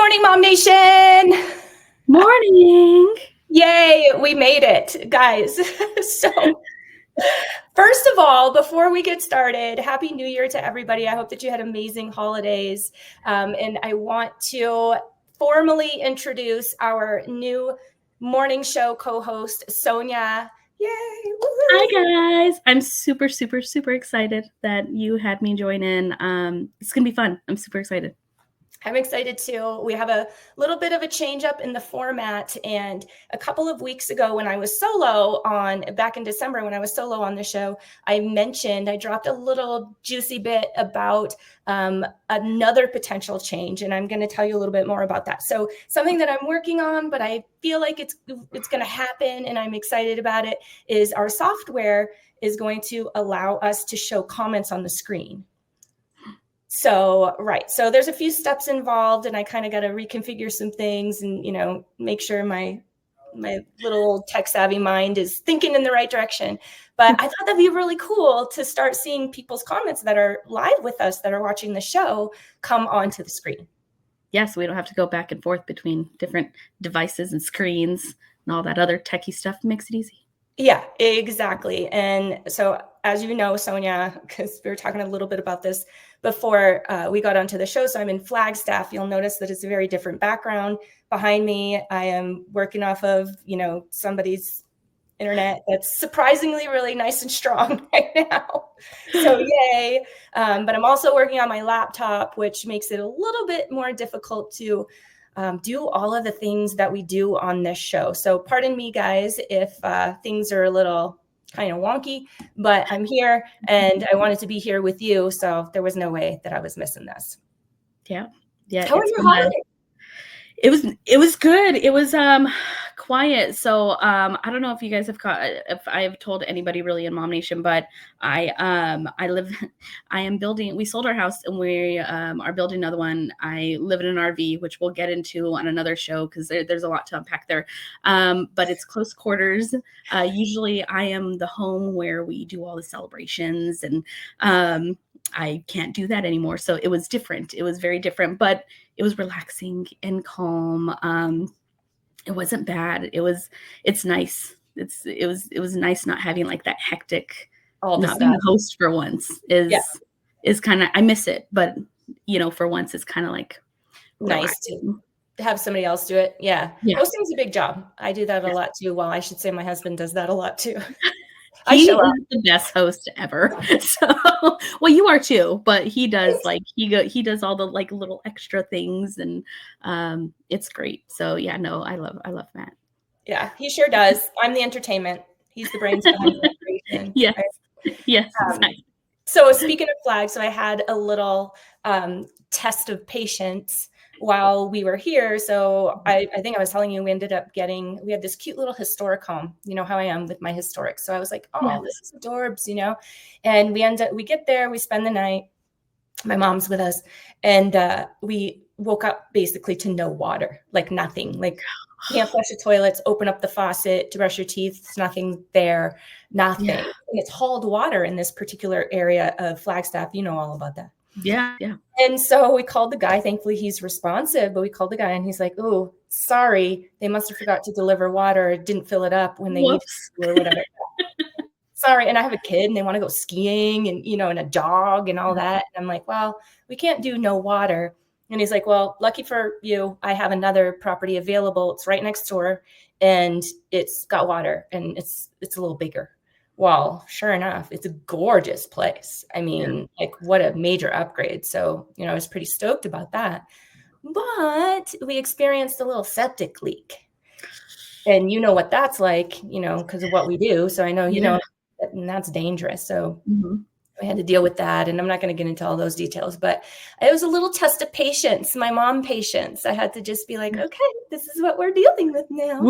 morning, Mom Nation. Morning. Yay, we made it, guys. So, first of all, before we get started, Happy New Year to everybody. I hope that you had amazing holidays. And I want to formally introduce our new morning show co-host, Sonya. Yay. Woo-hoo. Hi, guys. I'm super excited that you had me join in. It's going to be fun. I'm super excited. I'm excited too. We have a little bit of a change up in the format. And a couple of weeks ago when I was solo back in December, when I was solo on the show, I dropped a little juicy bit about another potential change. And I'm going to tell you a little bit more about that. So something that I'm working on, but I feel like it's going to happen and I'm excited about it, is our software is going to allow us to show comments on the screen. So there's a few steps involved and I kind of got to reconfigure some things and, make sure my little tech savvy mind is thinking in the right direction. But I thought that'd be really cool to start seeing people's comments that are live with us, that are watching the show, come onto the screen. Yes, we don't have to go back and forth between different devices and screens and all that other techie stuff. It makes it easy. Yeah, exactly. And so, as you know, Sonya, because we were talking a little bit about this before we got onto the show. So I'm in Flagstaff. You'll notice that it's a very different background. Behind me, I am working off of, somebody's internet that's surprisingly really nice and strong right now. So yay. But I'm also working on my laptop, which makes it a little bit more difficult to do all of the things that we do on this show. So pardon me, guys, if things are a little kind of wonky, but I'm here and I wanted to be here with you. So there was no way that I was missing this. Yeah. How was your holiday? It was good. It was quiet. So I don't know if you guys if I've told anybody really in MOMnation, but I am building, we sold our house and we are building another one. I live in an RV, which we'll get into on another show because there's a lot to unpack there. But it's close quarters. Usually I am the home where we do all the celebrations and I can't do that anymore. So it was different. It was very different, but it was relaxing and calm. It wasn't bad. It's nice. It was nice not having like that hectic, not being the host for once is kind of, I miss it, but for once it's kind of like nice to have somebody else do it. Yeah. Hosting's a big job. I do that a lot too. Well, I should say my husband does that a lot too. He is the best host ever. So, well, you are too, but he does he does all the like little extra things and it's great. So yeah, no, I love Matt. Yeah, he sure does. I'm the entertainment. He's the brains behind the operation. Yes. Right? Yes. Exactly. So speaking of flags, so I had a little test of patience while we were here. So I think I was telling you, we had this cute little historicom, you know how I am with my historics. So I was like, oh, this is adorbs, and we get there, we spend the night, my mom's with us, and we woke up basically to no water, like nothing, like can't flush the toilets, open up the faucet to brush your teeth. There's nothing there, nothing. Yeah. And it's hauled water in this particular area of Flagstaff. You know all about that. Yeah. And so we called the guy. Thankfully, he's responsive, but we called the guy and he's like, oh, sorry. They must have forgot to deliver water. Didn't fill it up when they needed to or whatever. Sorry. And I have a kid and they want to go skiing and, and a dog and all that. And I'm like, well, we can't do no water. And he's like, well, lucky for you, I have another property available. It's right next door and it's got water and it's a little bigger. Well, sure enough, it's a gorgeous place. I mean, like what a major upgrade. So, I was pretty stoked about that. But we experienced a little septic leak. And you know what that's like, because of what we do. So I know, and that's dangerous. So I had to deal with that. And I'm not going to get into all those details, but it was a little test of patience, my mom patience. I had to just be like, okay, this is what we're dealing with now.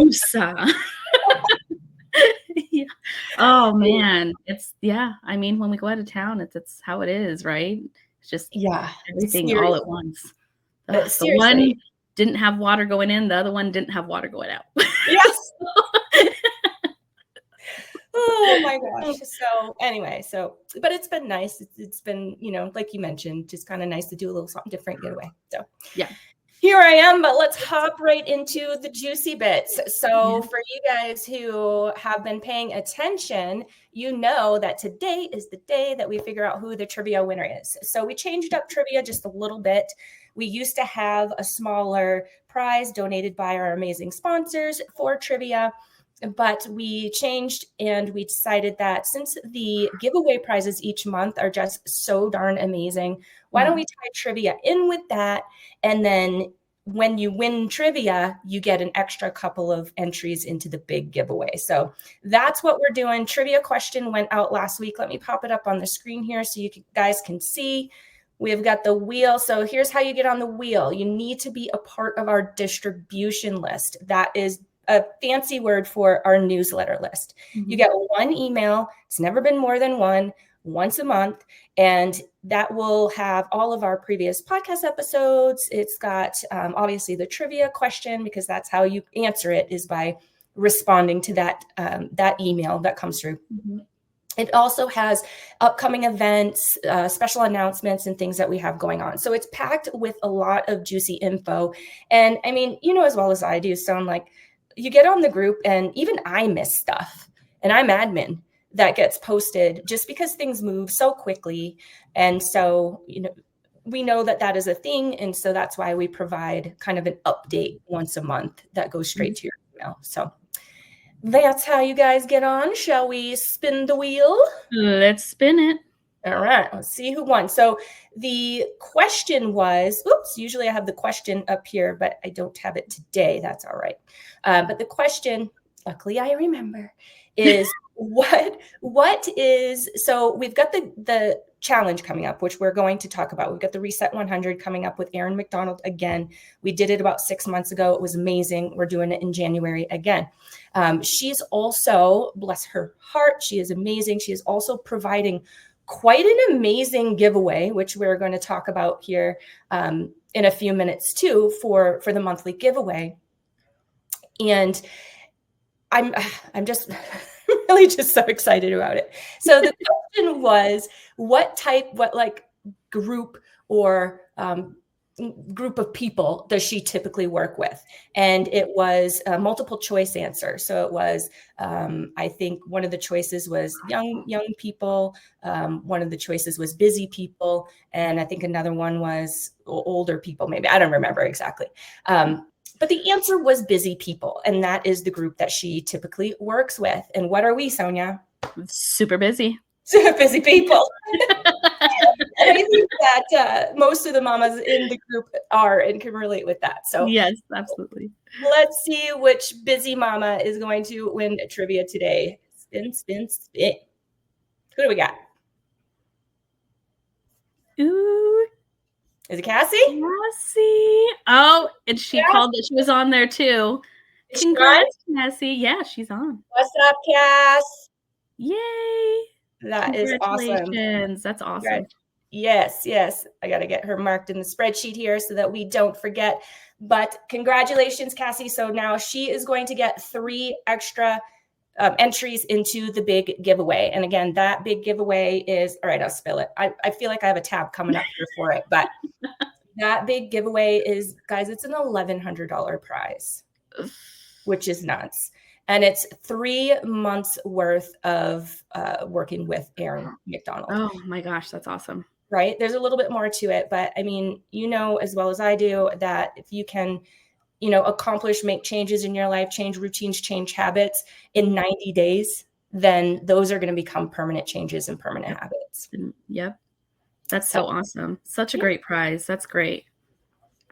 Yeah. Oh man, I mean, when we go out of town, it's how it is, right? It's just everything all at once. The one didn't have water going in, the other one didn't have water going out. Yes. Oh my gosh. So anyway, but it's been nice. It's been, like you mentioned, just kind of nice to do a little something different, get away. So yeah. Here I am, but let's hop right into the juicy bits. So for you guys who have been paying attention, you know that today is the day that we figure out who the trivia winner is. So we changed up trivia just a little bit. We used to have a smaller prize donated by our amazing sponsors for trivia, but we changed and we decided that since the giveaway prizes each month are just so darn amazing, why don't we tie trivia in with that? And then when you win trivia, you get an extra couple of entries into the big giveaway. So that's what we're doing. Trivia question went out last week. Let me pop it up on the screen here so you guys can see. We've got the wheel. So here's how you get on the wheel. You need to be a part of our distribution list. That is a fancy word for our newsletter list. You get one email. It's never been more than one, once a month. And that will have all of our previous podcast episodes. It's got obviously the trivia question, because that's how you answer it, is by responding to that email that comes through. It also has upcoming events, special announcements, and things that we have going on. So it's packed with a lot of juicy info. And I mean, you know as well as I do, sound like you get on the group and even I miss stuff, and I'm admin that gets posted just because things move so quickly. And so, you know, we know that that is a thing. And so that's why we provide kind of an update once a month that goes straight to your email. So that's how you guys get on. Shall we spin the wheel? Let's spin it. All right, let's see who won. So the question was, oops, usually I have the question up here, but I don't have it today. That's all right. But the question, luckily I remember, is what is, so we've got the challenge coming up, which we're going to talk about. We've got the Reset 100 coming up with Erin McDonald again. We did it about 6 months ago. It was amazing. We're doing it in January again. She's also, bless her heart, she is amazing. She is also providing quite an amazing giveaway, which we're going to talk about here in a few minutes too, for the monthly giveaway. And I'm just really just so excited about it. So the question was, what group or group of people does she typically work with? And it was a multiple choice answer. So it was, I think one of the choices was young people. One of the choices was busy people. And I think another one was older people, maybe. I don't remember exactly. But the answer was busy people. And that is the group that she typically works with. And what are we, Sonya? Super busy. Super busy people. And I think that most of the mamas in the group are and can relate with that. So yes, absolutely. Let's see which busy mama is going to win trivia today. Spin, spin, spin. Who do we got? Ooh. Is it Cassie? Cassie. Oh, and she called that she was on there too. Congrats, Cassie. Yeah, she's on. What's up, Cass? Yay. That is awesome. That's awesome. Yes. I got to get her marked in the spreadsheet here so that we don't forget. But congratulations, Cassie. So now she is going to get 3 extra entries into the big giveaway. And again, that big giveaway is, all right, I'll spill it. I feel like I have a tab coming up here for it, but that big giveaway is, guys, it's an $1,100 prize, which is nuts. And it's 3 months worth of working with Erin McDonald. Oh my gosh, that's awesome. Right? There's a little bit more to it, but I mean, you know, as well as I do, that if you can, you know, accomplish, make changes in your life, change routines, change habits in 90 days, then those are going to become permanent changes and permanent habits. Yep. That's so awesome. Such a great prize. That's great.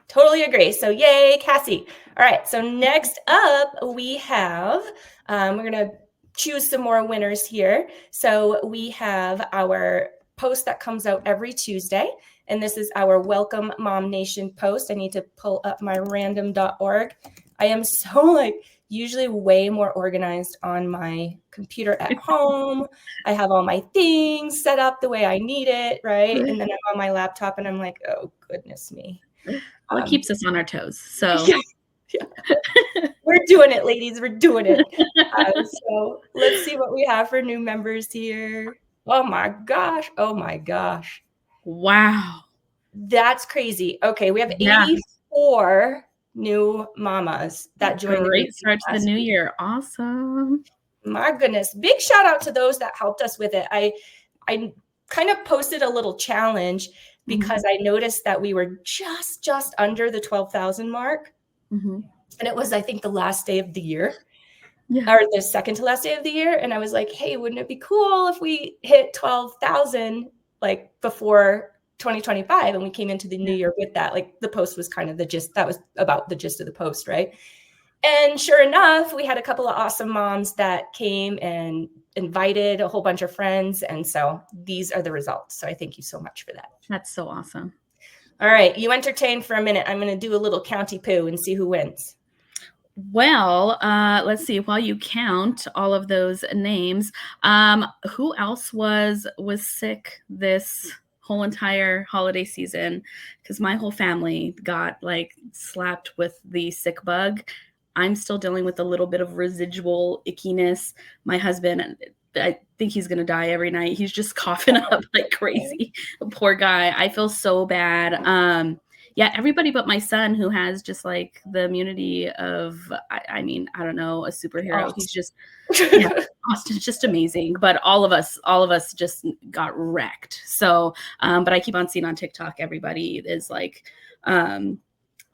Totally agree. So yay, Cassie. All right. So next up we have, we're going to choose some more winners here. So we have our post that comes out every Tuesday. And this is our Welcome MOMnation post. I need to pull up my random.org. I am so usually way more organized on my computer at home. I have all my things set up the way I need it, right? And then I'm on my laptop and I'm like, oh, goodness me. Well, it keeps us on our toes. So yeah. We're doing it, ladies. We're doing it. So let's see what we have for new members here. Oh my gosh. Oh my gosh. Wow. That's crazy. Okay. We have 84 4 new mamas that joined the group. Great start to the new year. Awesome. My goodness. Big shout out to those that helped us with it. I kind of posted a little challenge because I noticed that we were just under the 12,000 mark. And it was, I think, the last day of the year. Or the second to last day of the year. And I was like, hey, wouldn't it be cool if we hit 12,000 like before 2025? And we came into the new year with that. Like the post was kind of the gist. That was about the gist of the post, right? And sure enough, we had a couple of awesome moms that came and invited a whole bunch of friends. And so these are the results. So I thank you so much for that. That's so awesome. All right. You entertain for a minute. I'm going to do a little county poo and see who wins. Well, let's see. While you count all of those names, who else was sick this whole entire holiday season? Because my whole family got like slapped with the sick bug. I'm still dealing with a little bit of residual ickiness. My husband, I think he's going to die every night. He's just coughing up like crazy. Poor guy. I feel so bad. Yeah, everybody but my son, who has just like the immunity of, I mean, I don't know, a superhero. He's just, Austin's just amazing. But all of us just got wrecked. So, but I keep on seeing on TikTok, everybody is like,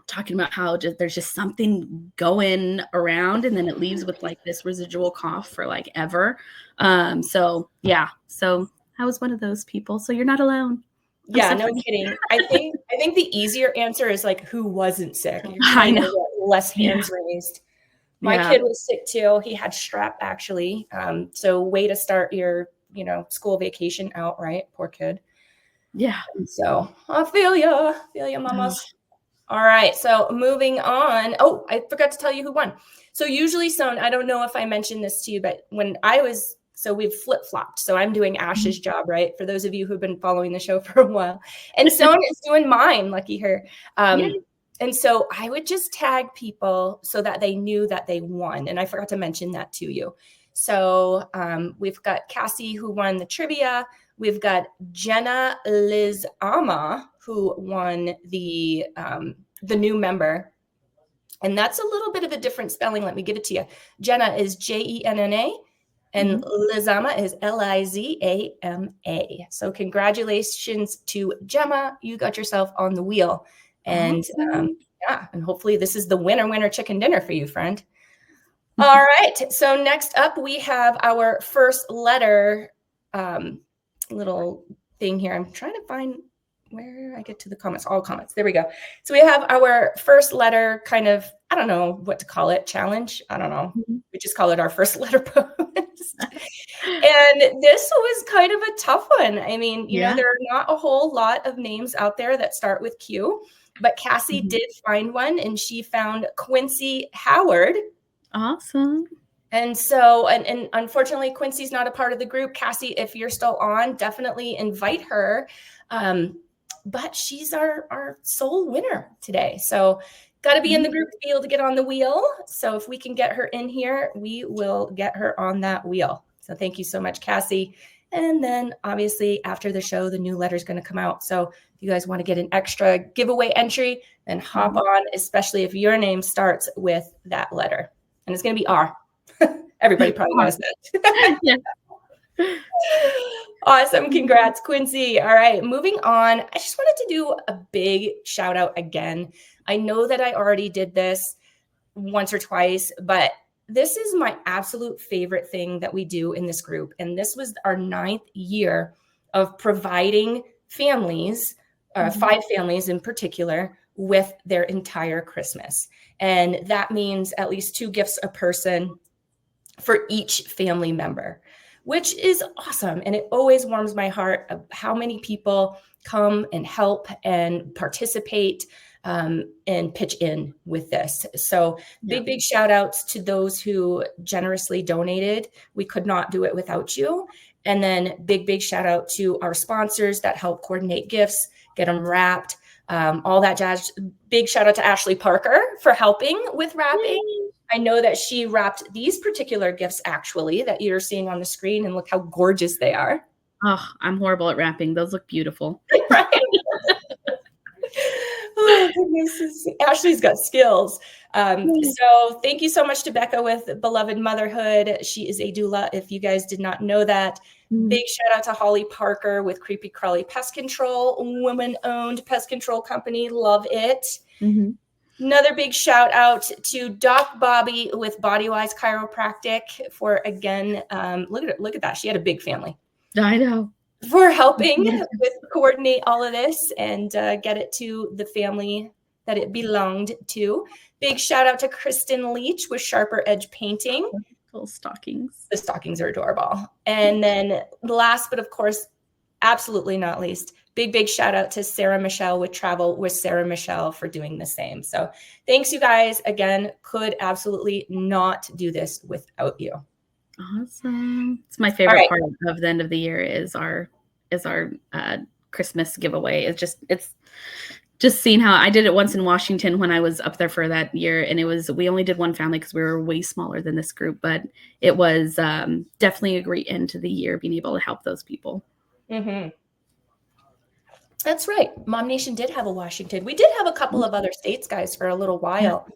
talking about how there's just something going around, and then it leaves with like this residual cough for like ever. So yeah, so I was one of those people. So you're not alone. Yeah, no kidding. I think the easier answer is like, who wasn't sick? I know. Less hands raised. My kid was sick too. He had strep actually. So way to start your, school vacation out, right? Poor kid. Yeah. And so I feel ya, mamas. All right. So moving on. Oh, I forgot to tell you who won. So usually, Sonya, I don't know if I mentioned this to you, but when I was, so we've flip-flopped. So I'm doing Ash's job, right? For those of you who've been following the show for a while. And Sonya is doing mine, lucky her. And so I would just tag people so that they knew that they won. And I forgot to mention that to you. So we've got Cassie, who won the trivia. We've got Jenna Lizama, who won the new member. And that's a little bit of a different spelling. Let me give it to you. Jenna is Jenna. And Lizama is Lizama. So congratulations to Gemma. You got yourself on the wheel. And and hopefully this is the winner chicken dinner for you, friend. All right. So next up, we have our first letter little thing here. I'm trying to find where I get to the comments, all comments. There we go. So we have our first letter kind of, I don't know what to call it, challenge. I don't know. We just call it our first letter post. And this was kind of a tough one. I mean, you know, there are not a whole lot of names out there that start with Q, but Cassie did find one, and she found Quincy Howard. Awesome. And so, and unfortunately, Quincy's not a part of the group. Cassie, if you're still on, definitely invite her. But she's our sole winner today. So got to be in the group to be able to get on the wheel. So if we can get her in here, we will get her on that wheel. So thank you so much, Cassie. And then obviously after the show, the new letter is going to come out. So if you guys want to get an extra giveaway entry, then hop on, especially if your name starts with that letter. And it's going to be R. Everybody probably knows that. Awesome. Congrats, Quincy. All right, moving on. I just wanted to do a big shout out again. I know that I already did this once or twice, but this is my absolute favorite thing that we do in this group. And this was our 9th year of providing families, 5 families in particular, with their entire Christmas. And that means at least 2 gifts a person for each family member, which is awesome. And it always warms my heart of how many people come and help and participate and pitch in with this. So big shout outs to those who generously donated. We could not do it without you. And then big shout out to our sponsors that help coordinate gifts, get them wrapped, all that jazz. Big shout out to Ashley Parker for helping with wrapping. I know that she wrapped these particular gifts actually that you're seeing on the screen, and look how gorgeous they are. Oh, I'm horrible at wrapping. Those look beautiful. Right? Oh, goodness. Ashley's got skills. So thank you so much to Becca with Beloved Motherhood. She is a doula, if you guys did not know that. Big shout out to Holly Parker with Creepy Crawly Pest Control, woman-owned pest control company. Love it. Another big shout out to Doc Bobby with Bodywise Chiropractic for, again, look at that. She had a big family. I know. For helping with coordinate all of this and get it to the family that it belonged to. Big shout out to Kristen Leach with Sharper Edge Painting. Little stockings. The stockings are adorable. And then last, but of course, absolutely not least, big shout out to Sarah Michelle with Travel with Sarah Michelle for doing the same. So thanks, you guys. Again, could absolutely not do this without you. Awesome. It's my favorite part of the end of the year is our Christmas giveaway. It's just seeing how I did it once in Washington when I was up there for that year. And we only did one family because we were way smaller than this group, but it was definitely a great end to the year, being able to help those people. That's right. MOMnation did have a Washington. We did have a couple of other states, guys, for a little while.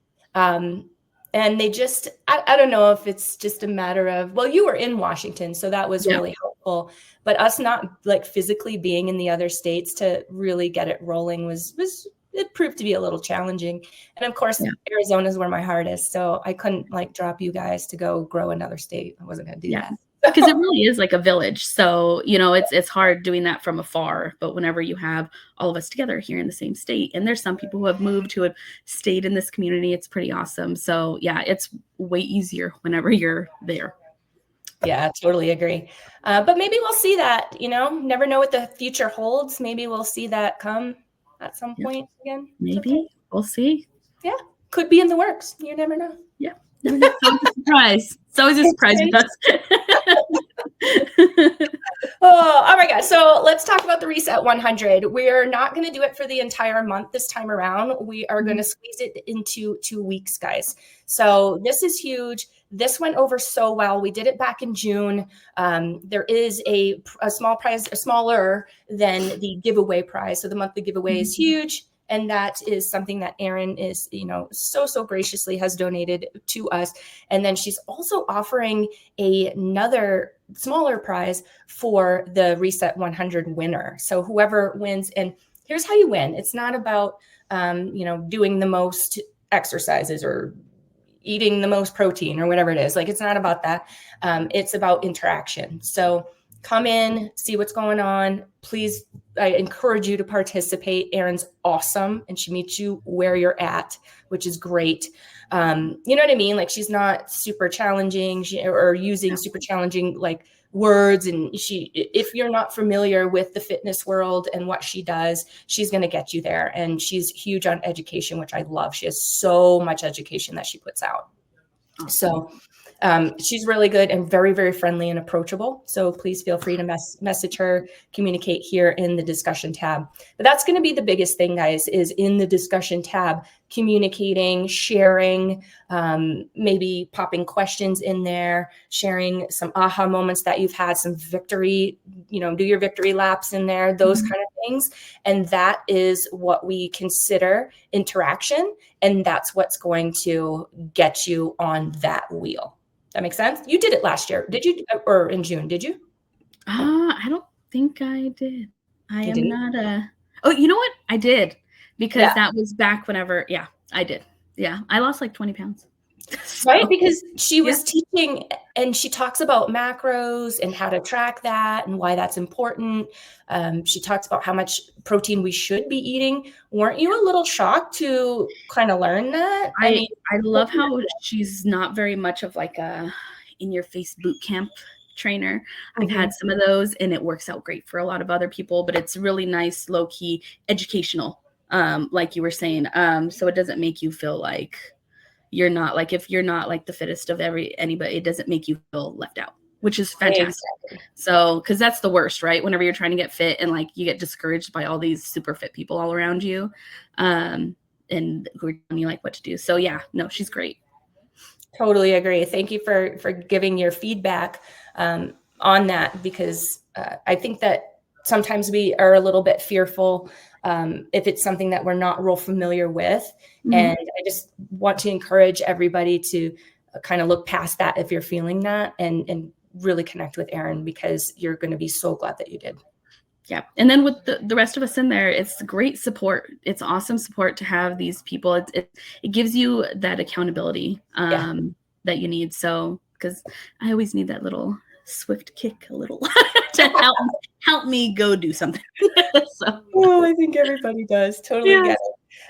And they just, I don't know if it's just a matter of, well, you were in Washington, so that was really helpful. But us not like physically being in the other states to really get it rolling it proved to be a little challenging. And of course, Arizona is where my heart is. So I couldn't like drop you guys to go grow another state. I wasn't going to do that. Because it really is like a village. So, it's hard doing that from afar. But whenever you have all of us together here in the same state, and there's some people who have moved, who have stayed in this community, it's pretty awesome. So yeah, it's way easier whenever you're there. Yeah, totally agree. But maybe we'll see that, never know what the future holds. Maybe we'll see that come at some point again. Maybe we'll see. Yeah. Could be in the works. You never know. Yeah. It's always a surprise. It's always a surprise with us. Oh my God. So let's talk about the Reset 100. We're not going to do it for the entire month this time around. We are going to squeeze it into 2 weeks, guys. So this is huge. This went over so well. We did it back in June. There is a small prize, smaller than the giveaway prize. So the monthly giveaway is huge. And that is something that Erin is, so graciously has donated to us. And then she's also offering another smaller prize for the Reset 100 winner. So whoever wins, and here's how you win. It's not about, doing the most exercises or eating the most protein or whatever it is. Like, it's not about that. It's about interaction. So come in, see what's going on. Please, I encourage you to participate. Erin's awesome, and she meets you where you're at, which is great. You know what I mean? Like, she's not super challenging or using super challenging like words. And if you're not familiar with the fitness world and what she does, she's going to get you there. And she's huge on education, which I love. She has so much education that she puts out. So she's really good and very, very friendly and approachable. So please feel free to message her, communicate here in the discussion tab. But that's going to be the biggest thing, guys, is in the discussion tab, communicating, sharing, maybe popping questions in there, sharing some aha moments that you've had, some victory, do your victory laps in there, those kind of things. And that is what we consider interaction. And that's what's going to get you on that wheel. That makes sense? You did it last year. Did you? Or in June, did you? I don't think I did. I am not oh, you know what? I did, because that was back whenever. Yeah, I did. Yeah. I lost like 20 pounds. Right? Because she was teaching, and she talks about macros and how to track that and why that's important. She talks about how much protein we should be eating. Weren't you a little shocked to kind of learn that? I love how she's not very much of like a in-your-face boot camp trainer. I've had some of those, and it works out great for a lot of other people, but it's really nice, low-key, educational, like you were saying. So it doesn't make you feel like you're not, like, if you're not like the fittest of anybody, it doesn't make you feel left out, which is fantastic. Exactly. So, because that's the worst, right? Whenever you're trying to get fit and like you get discouraged by all these super fit people all around you, and who are telling you like what to do. So yeah, no, she's great. Totally agree. Thank you for giving your feedback on that, because I think that sometimes we are a little bit fearful if it's something that we're not real familiar with. Mm-hmm. And I just want to encourage everybody to kind of look past that if you're feeling that, and really connect with Erin, because you're going to be so glad that you did. Yeah. And then with the rest of us in there, it's great support. It's awesome support to have these people. It gives you that accountability that you need. So, because I always need that little swift kick a little to help me go do something. So. Oh, I think everybody does. Totally get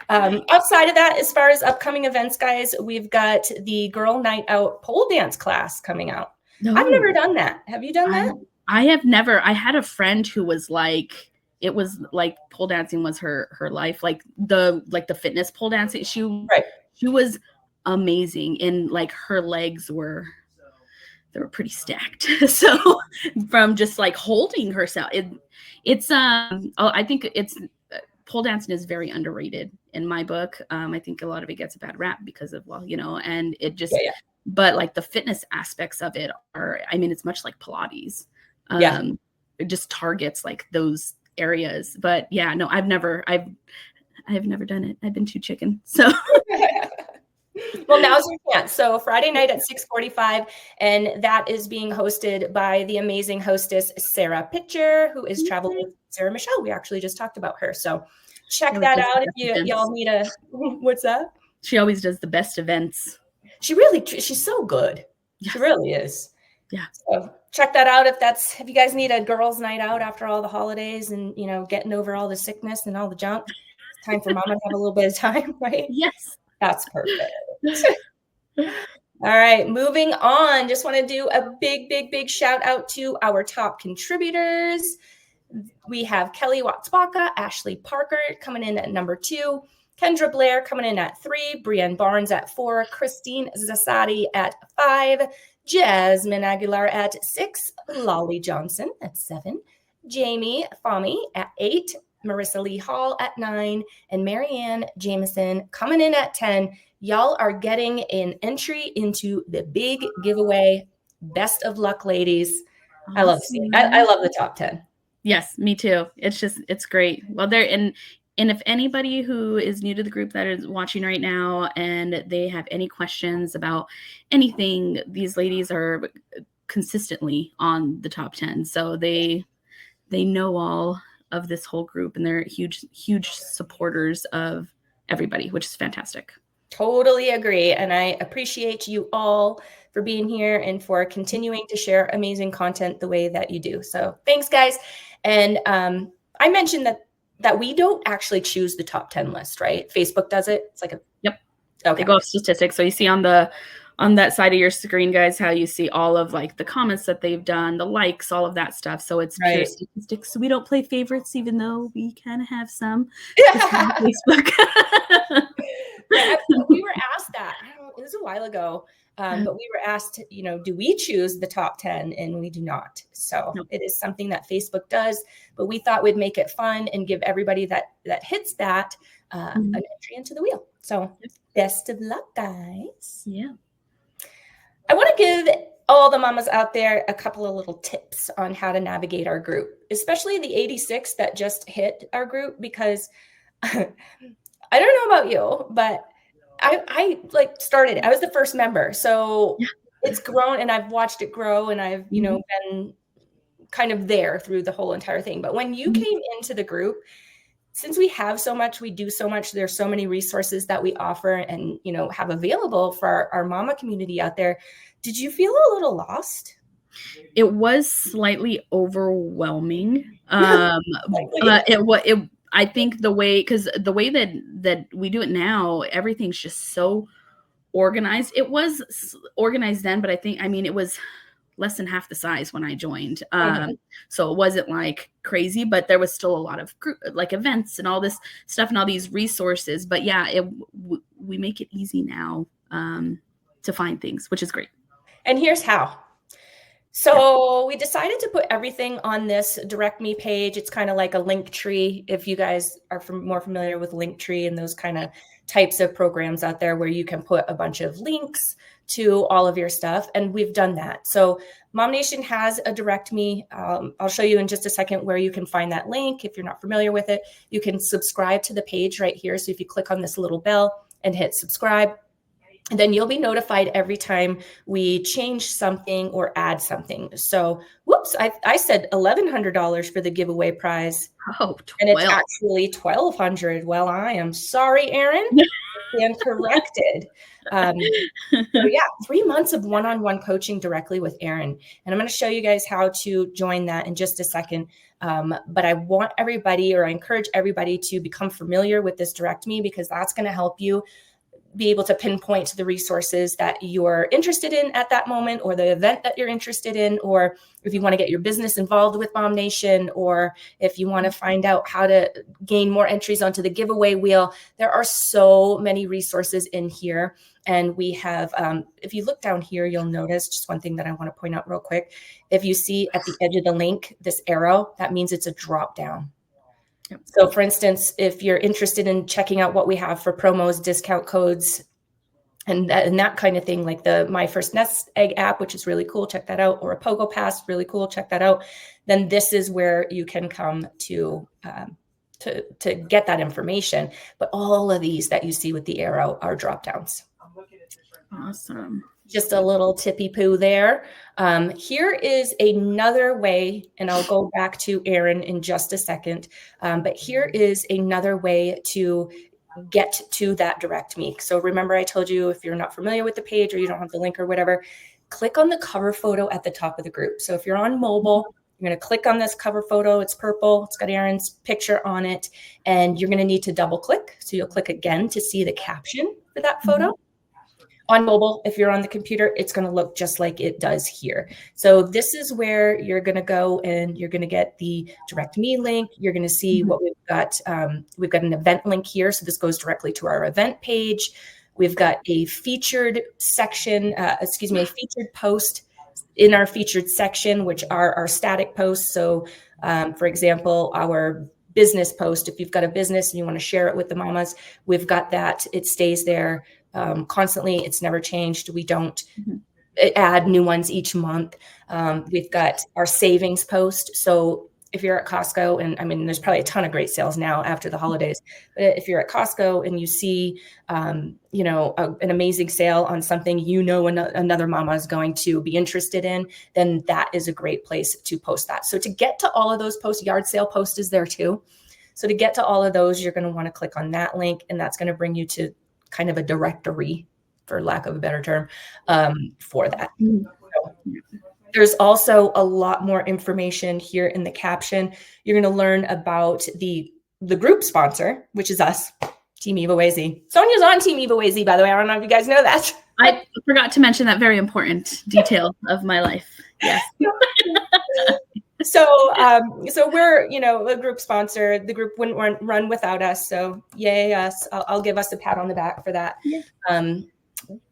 it. Outside of that, as far as upcoming events, guys, we've got the Girl Night Out pole dance class coming out. No. I've never done that. Have you done that? I have never. I had a friend who was like, it was like pole dancing was her life, like the fitness pole dancing. She was amazing, and like her legs were pretty stacked. So from just like holding herself, I think pole dancing is very underrated in my book. I think a lot of it gets a bad rap because of, and it just, but like the fitness aspects of it are, I mean, it's much like Pilates. It just targets like those areas. But yeah, no, I've never done it. I've been too chicken. So well, now's your chance. So Friday night at 6:45, and that is being hosted by the amazing hostess, Sarah Pitcher, who is traveling with Sarah Michelle. We actually just talked about her. So check that out if y'all need a, what's that? She always does the best events. She's so good. Yes. She really is. Yeah. So check that out if you guys need a girls' night out after all the holidays and, getting over all the sickness and all the junk. It's time for Mama to have a little bit of time, right? Yes. That's perfect. All right, moving on. Just want to do a big shout out to our top contributors. We have Kelly Watts-Baca, Ashley Parker coming in at number 2, Kendra Blair coming in at 3, Brienne Barnes at 4, Christine Zasadi at 5, Jasmine Aguilar at 6, Lolly Johnson at 7, Jamie Fahmy at 8, Marissa Lee Hall at 9, and Marianne Jameson coming in at 10. Y'all are getting an entry into the big giveaway. Best of luck, ladies. Awesome. I love the top 10. Yes, me too. It's great. Well, and if anybody who is new to the group that is watching right now and they have any questions about anything, these ladies are consistently on the top 10. So they know all of this whole group, and they're huge supporters of everybody, which is fantastic. Totally agree. And I appreciate you all for being here and for continuing to share amazing content the way that you do. So thanks, guys. And I mentioned that we don't actually choose the top 10 list, right? Facebook does it. It's like yep. Okay. They go off statistics. So you see on that side of your screen, guys, how you see all of like the comments that they've done, the likes, all of that stuff. So it's pure statistics. So we don't play favorites, even though we kind of have some. Yeah. Facebook. We were asked that. It was a while ago, but we were asked, do we choose the top 10? And we do not. So It is something that Facebook does, but we thought we'd make it fun and give everybody that hits that an entry into the wheel. So best of luck, guys. Yeah. I want to give all the mamas out there a couple of little tips on how to navigate our group, especially the 86 that just hit our group, because I don't know about you, but I started, I was the first member. So it's grown and I've watched it grow, and I've, been kind of there through the whole entire thing. But when you came into the group, since we have so much, we do so much, there's so many resources that we offer and, have available for our mama community out there. Did you feel a little lost? It was slightly overwhelming. I think the way that we do it now, everything's just so organized. It was organized then, but it was less than half the size when I joined. So it wasn't like crazy, but there was still a lot of like events and all this stuff and all these resources. But yeah, we make it easy now to find things, which is great. And here's how. So we decided to put everything on this Direct Me page. It's kind of like a link tree. If you guys are more familiar with Linktree and those kind of types of programs out there where you can put a bunch of links to all of your stuff. And we've done that. So MOMnation has a direct me. I'll show you in just a second where you can find that link. If you're not familiar with it, you can subscribe to the page right here. So if you click on this little bell and hit subscribe, and then you'll be notified every time we change something or add something. So, whoops, I said $1,100 for the giveaway prize. Oh, 12. And it's actually $1,200. Well, I am sorry, Erin. I'm corrected. So yeah, 3 months of one-on-one coaching directly with Erin. And I'm going to show you guys how to join that in just a second. But I want everybody, or I encourage everybody, to become familiar with this direct me, because that's going to help you be able to pinpoint the resources that you're interested in at that moment, or the event that you're interested in, or if you want to get your business involved with MOMnation, or if you want to find out how to gain more entries onto the giveaway wheel. There are so many resources in here. And we have, if you look down here, you'll notice just one thing that I want to point out real quick. If you see at the edge of the link, this arrow, that means it's a drop down. So for instance, if you're interested in checking out what we have for promos, discount codes, and that kind of thing, like the My First Nest Egg app, which is really cool, check that out, or a Pogo Pass, really cool, check that out, then this is where you can come to get that information. But all of these that you see with the arrow are drop downs. Awesome. Just a little tippy poo there. Here is another way, and I'll go back to Erin in just a second. But here is another way to get to that direct me. So remember, I told you, if you're not familiar with the page or you don't have the link or whatever, click on the cover photo at the top of the group. So if you're on mobile, you're going to click on this cover photo. It's purple. It's got Erin's picture on it. And you're going to need to double click. So you'll click again to see the caption for that photo. On mobile, if you're on the computer, it's going to look just like it does here. So this is where you're going to go and you're going to get the direct me link. You're going to see what we've got. We've got an event link here. So this goes directly to our event page. We've got a featured section, a featured post in our featured section, which are our static posts. So for example, our business post, if you've got a business and you want to share it with the mamas, we've got that. It stays there constantly. It's never changed. We don't add new ones each month. We've got our savings post. So if you're at Costco, and I mean, there's probably a ton of great sales now after the holidays, but if you're at Costco and you see, an amazing sale on something, another mama is going to be interested in, then that is a great place to post that. So to get to all of those posts, yard sale post is there too. So to get to all of those, you're going to want to click on that link, and that's going to bring you to kind of a directory, for lack of a better term, for that. So there's also a lot more information here in the caption. You're going to learn about the group sponsor, which is us, Team EvoAZ. Sonya's on Team EvoAZ, by the way. I don't know if you guys know that. I forgot to mention that very important detail of my life. Yes. So we're, a group sponsor. The group wouldn't run without us. So yay us. I'll give us a pat on the back for that. Yeah.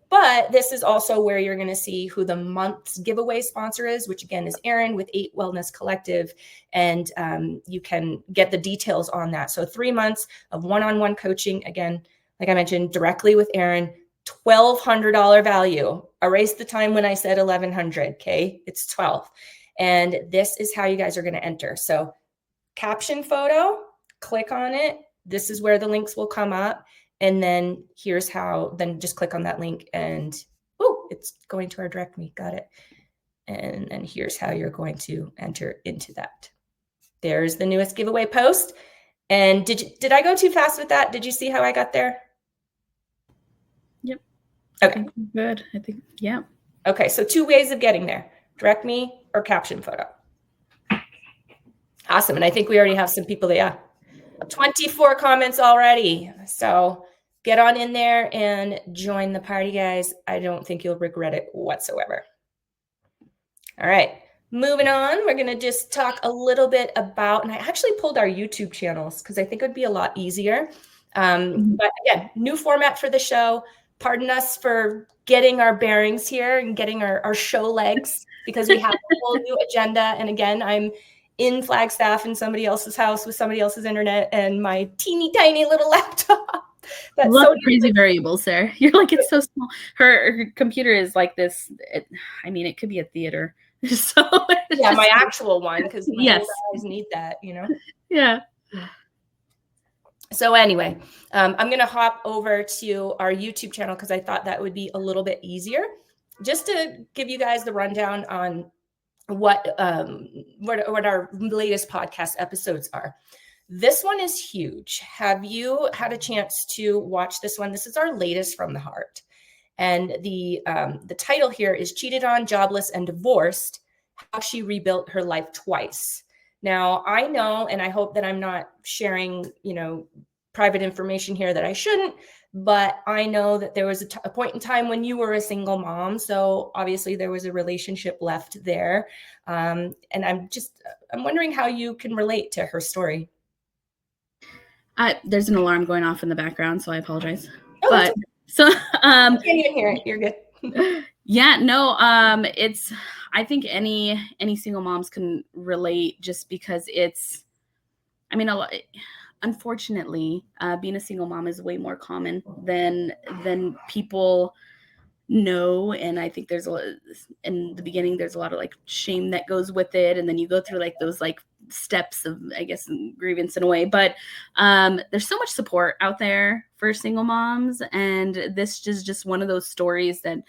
But this is also where you're going to see who the month's giveaway sponsor is, which again is Erin with 8 Wellness Collective. And you can get the details on that. So 3 months of one-on-one coaching. Again, like I mentioned, directly with Erin, $1,200 value. Erase the time when I said 1,100. Okay. It's 12. And this is how you guys are going to enter. So caption photo, click on it. This is where the links will come up. And then here's how, then just click on that link and it's going to our direct me. Got it. And then here's how you're going to enter into that. There's the newest giveaway post. And did I go too fast with that? Did you see how I got there? Yep. Okay. Good. I think, yeah. Okay. So 2 ways of getting there: direct me or caption photo. Awesome. And I think we already have some people there. 24 comments already. So get on in there and join the party, guys. I don't think you'll regret it whatsoever. All right. Moving on, we're going to just talk a little bit about, and I actually pulled our YouTube channels because I think it would be a lot easier. But again, new format for the show. Pardon us for getting our bearings here and getting our show legs, because we have a whole new agenda. And again, I'm in Flagstaff in somebody else's house with somebody else's internet and my teeny tiny little laptop. Lots of crazy variables there. You're like, it's so small. Her computer is like this. It could be a theater. So yeah, my actual one, because yes, guys need that, Yeah. So anyway, I'm going to hop over to our YouTube channel because I thought that would be a little bit easier, just to give you guys the rundown on what our latest podcast episodes are. This one is huge. Have you had a chance to watch this one? This is our latest from the heart. And the title here is Cheated on, Jobless, and Divorced, How She Rebuilt Her Life Twice. Now, I know, and I hope that I'm not sharing, private information here that I shouldn't, but I know that there was a point in time when you were a single mom. So obviously there was a relationship left there. And I'm wondering how you can relate to her story. There's an alarm going off in the background, so I apologize. Oh, but so I can't even hear it. You're good. Yeah, no, it's, I think any single moms can relate, just because unfortunately, being a single mom is way more common than people know. And I think in the beginning, there's a lot of like shame that goes with it. And then you go through like those like steps of, I guess, grievance in a way, but there's so much support out there for single moms. And this is just one of those stories that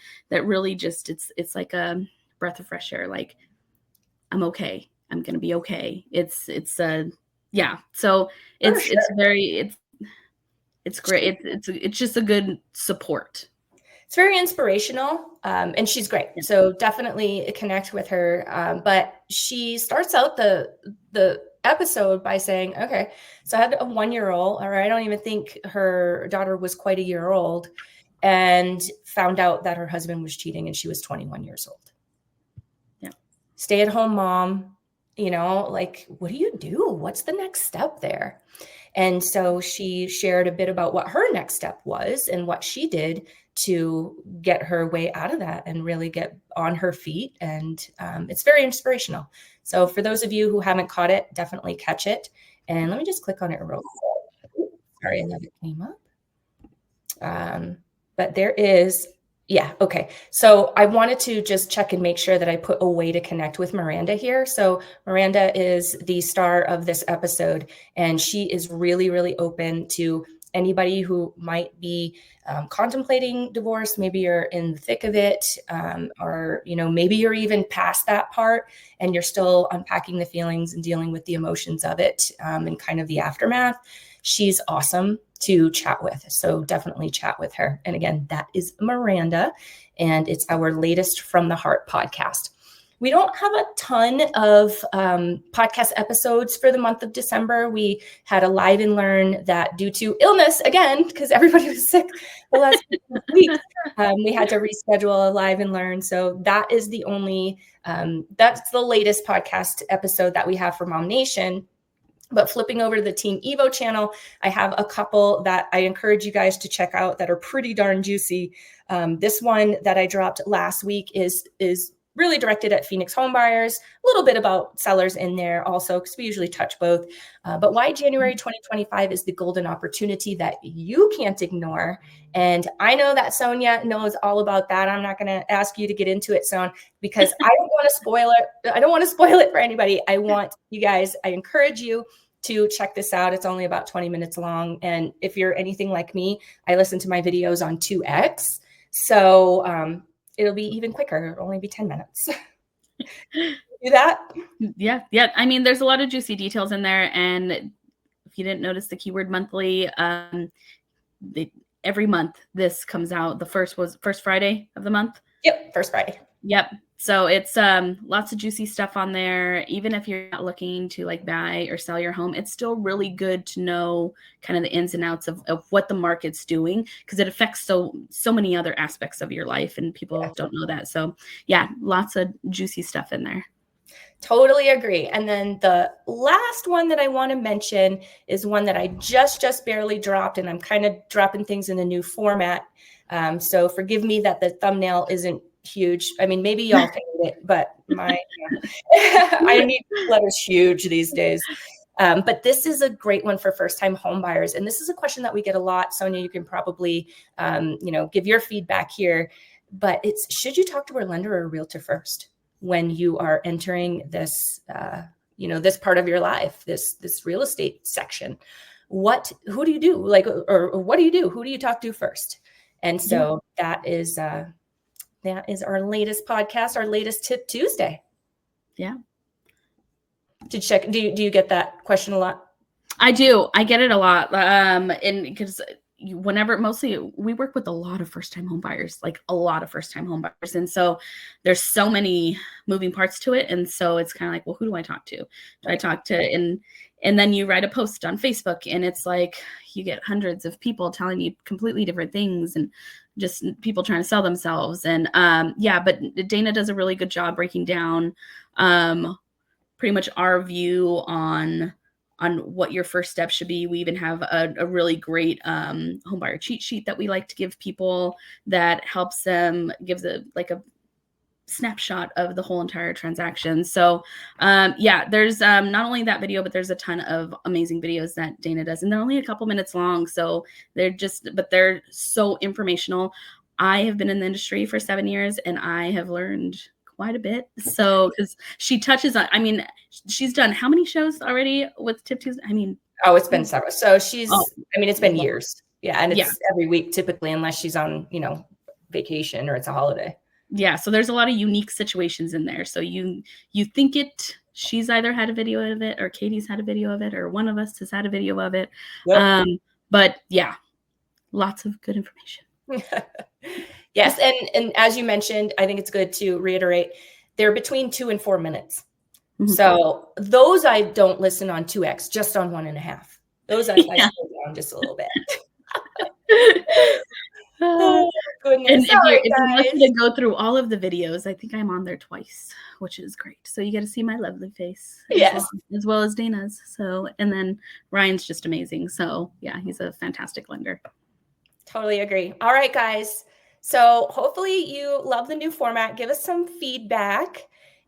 really just, it's like a breath of fresh air. Like, I'm okay. I'm going to be okay. Yeah. So it's great. It's just a good support. It's very inspirational, and she's great. So definitely connect with her. But she starts out the episode by saying, okay, so I had a 1-year-old, or I don't even think her daughter was quite a year old, and found out that her husband was cheating, and she was 21 years old. Yeah. Stay-at-home mom, like, what do you do? What's the next step there? And so she shared a bit about what her next step was and what she did to get her way out of that and really get on her feet. And it's very inspirational. So for those of you who haven't caught it, definitely catch it. And let me just click on it real quick. Sorry, I thought it came up. But there is, yeah, okay. So I wanted to just check and make sure that I put a way to connect with Miranda here. So Miranda is the star of this episode, and she is really, really open to anybody who might be contemplating divorce. Maybe you're in the thick of it, or maybe you're even past that part and you're still unpacking the feelings and dealing with the emotions of it, and kind of the aftermath. She's awesome to chat with. So definitely chat with her. And again, that is Miranda, and it's our latest From the Heart podcast. We don't have a ton of podcast episodes for the month of December. We had a live and learn that, due to illness, again, because everybody was sick the last week, we had to reschedule a live and learn. So that is the only, that's the latest podcast episode that we have for MOMnation. But flipping over to the Team Evo channel, I have a couple that I encourage you guys to check out that are pretty darn juicy. This one that I dropped last week is really directed at Phoenix home buyers, a little bit about sellers in there also, because we usually touch both. But why January 2025 is the golden opportunity that you can't ignore. And I know that Sonya knows all about that. I'm not going to ask you to get into it, Son, because I don't want to spoil it. I don't want to spoil it for anybody. I want you guys, I encourage you to check this out. It's only about 20 minutes long. And if you're anything like me, I listen to my videos on 2X. So it'll be even quicker. It'll only be 10 minutes. Do that? Yeah. I mean, there's a lot of juicy details in there. And if you didn't notice the keyword monthly, every month this comes out. The first Friday of the month. Yep. First Friday. Yep. So it's lots of juicy stuff on there. Even if you're not looking to like buy or sell your home, it's still really good to know kind of the ins and outs of what the market's doing, because it affects so many other aspects of your life, and people don't know that. So yeah, lots of juicy stuff in there. Totally agree. And then the last one that I want to mention is one that I just barely dropped, and I'm kind of dropping things in a new format. So forgive me that the thumbnail isn't huge. I mean, maybe y'all can read it, but I need letters huge these days. But this is a great one for first-time home buyers. And this is a question that we get a lot. Sonya, you can probably, give your feedback here. But it's, should you talk to a lender or a realtor first when you are entering this, this part of your life, this real estate section? Who do you do? Or what do you do? Who do you talk to first? And so that is our latest podcast, our latest Tip Tuesday. Yeah. To check, do you get that question a lot? I do. I get it a lot. And because mostly we work with a lot of first-time home buyers, and so there's so many moving parts to it, and so it's kind of like, well, who do I talk to? Do I talk to and then you write a post on Facebook, and it's like you get hundreds of people telling you completely different things, and just people trying to sell themselves. And but Dana does a really good job breaking down pretty much our view on what your first step should be. We even have a really great homebuyer cheat sheet that we like to give people that helps them, gives a snapshot of the whole entire transaction. So there's not only that video, but there's a ton of amazing videos that Dana does, and they're only a couple minutes long. So they're so informational. I have been in the industry for 7 years, and I have learned quite a bit. So, because she touches on, she's done how many shows already with Tip Tuesday? It's been several. So it's been years. Yeah. And it's every week typically, unless she's on, vacation or it's a holiday. Yeah. So there's a lot of unique situations in there. So you think she's either had a video of it, or Katie's had a video of it, or one of us has had a video of it. Yep. But yeah, lots of good information. Yes. And as you mentioned, I think it's good to reiterate, they're between 2 and 4 minutes. Mm-hmm. So those I don't listen on 2X, just on 1.5. Those I slow down just a little bit. Oh, goodness. And if you listen to go through all of the videos, I think I'm on there twice, which is great. So you get to see my lovely face, as well as Dana's. So, and then Ryan's just amazing. So yeah, he's a fantastic lender. Totally agree. All right, guys. So hopefully you love the new format. Give us some feedback.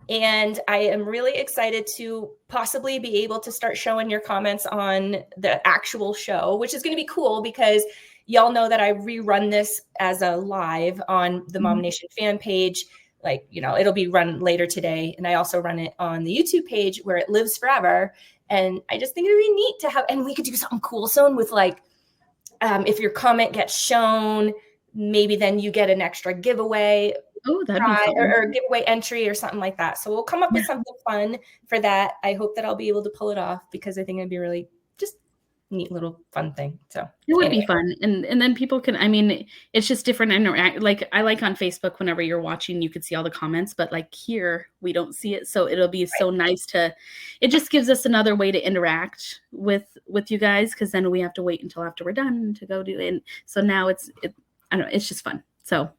And I am really excited to possibly be able to start showing your comments on the actual show, which is going to be cool because y'all know that I rerun this as a live on the MOMnation fan page. It'll be run later today. And I also run it on the YouTube page where it lives forever. And I just think it'd be neat to have, and we could do something cool soon with if your comment gets shown, maybe then you get an extra giveaway or giveaway entry or something like that. So we'll come up with something fun for that. I hope that I'll be able to pull it off because I think it'd be really just neat little fun thing. So it would be fun. And then people can, it's just different. I like on Facebook, whenever you're watching, you could see all the comments, but here we don't see it. So it'll be so nice it just gives us another way to interact with you guys. Cause then we have to wait until after we're done to go do it. And so now it's just fun. So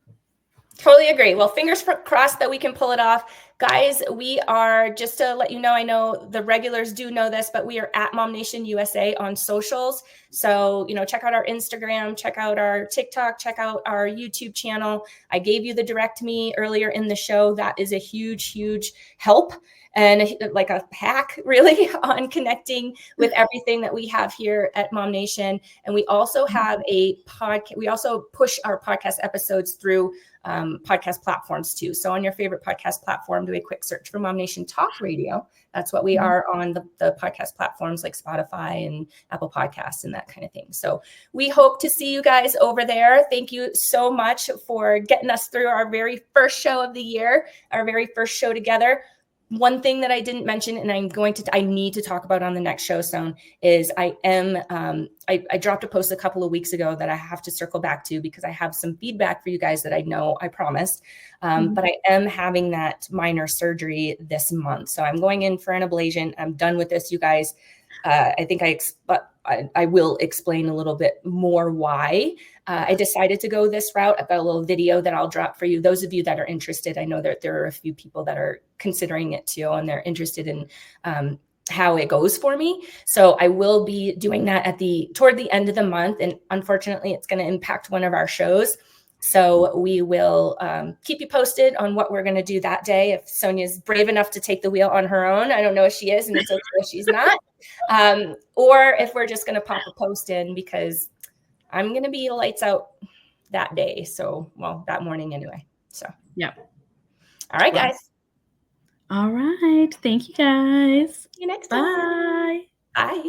totally agree. Well, fingers crossed that we can pull it off. Guys, we are, just to let you know, I know the regulars do know this, but we are at MOMnationUSA on socials. So, check out our Instagram, check out our TikTok, check out our YouTube channel. I gave you the direct me earlier in the show. That is a huge, huge help and like a hack really on connecting with everything that we have here at MOMnation. And we also have a podcast. We also push our podcast episodes through podcast platforms too. So on your favorite podcast platform, do a quick search for MOMnation Talk Radio. That's what we are on the podcast platforms like Spotify and Apple Podcasts and that kind of thing. So we hope to see you guys over there. Thank you so much for getting us through our very first show of the year, our very first show together. One thing that I didn't mention, and I need to talk about on the next show, Sonya, is I dropped a post a couple of weeks ago that I have to circle back to because I have some feedback for you guys that I know I promised. But I am having that minor surgery this month. So I'm going in for an ablation. I'm done with this, you guys. I think I will explain a little bit more why I decided to go this route. I've got a little video that I'll drop for you. Those of you that are interested, I know that there are a few people that are considering it too, and they're interested in how it goes for me. So I will be doing that toward the end of the month. And unfortunately, it's going to impact one of our shows. So we will keep you posted on what we're going to do that day. If Sonia's brave enough to take the wheel on her own, I don't know if she is, and it's okay if she's not. Or if we're just going to pop a post in, because I'm going to be lights out that day. So, well, that morning anyway. So, yeah. All right, guys. All right. Thank you, guys. See you next time. Bye. Bye.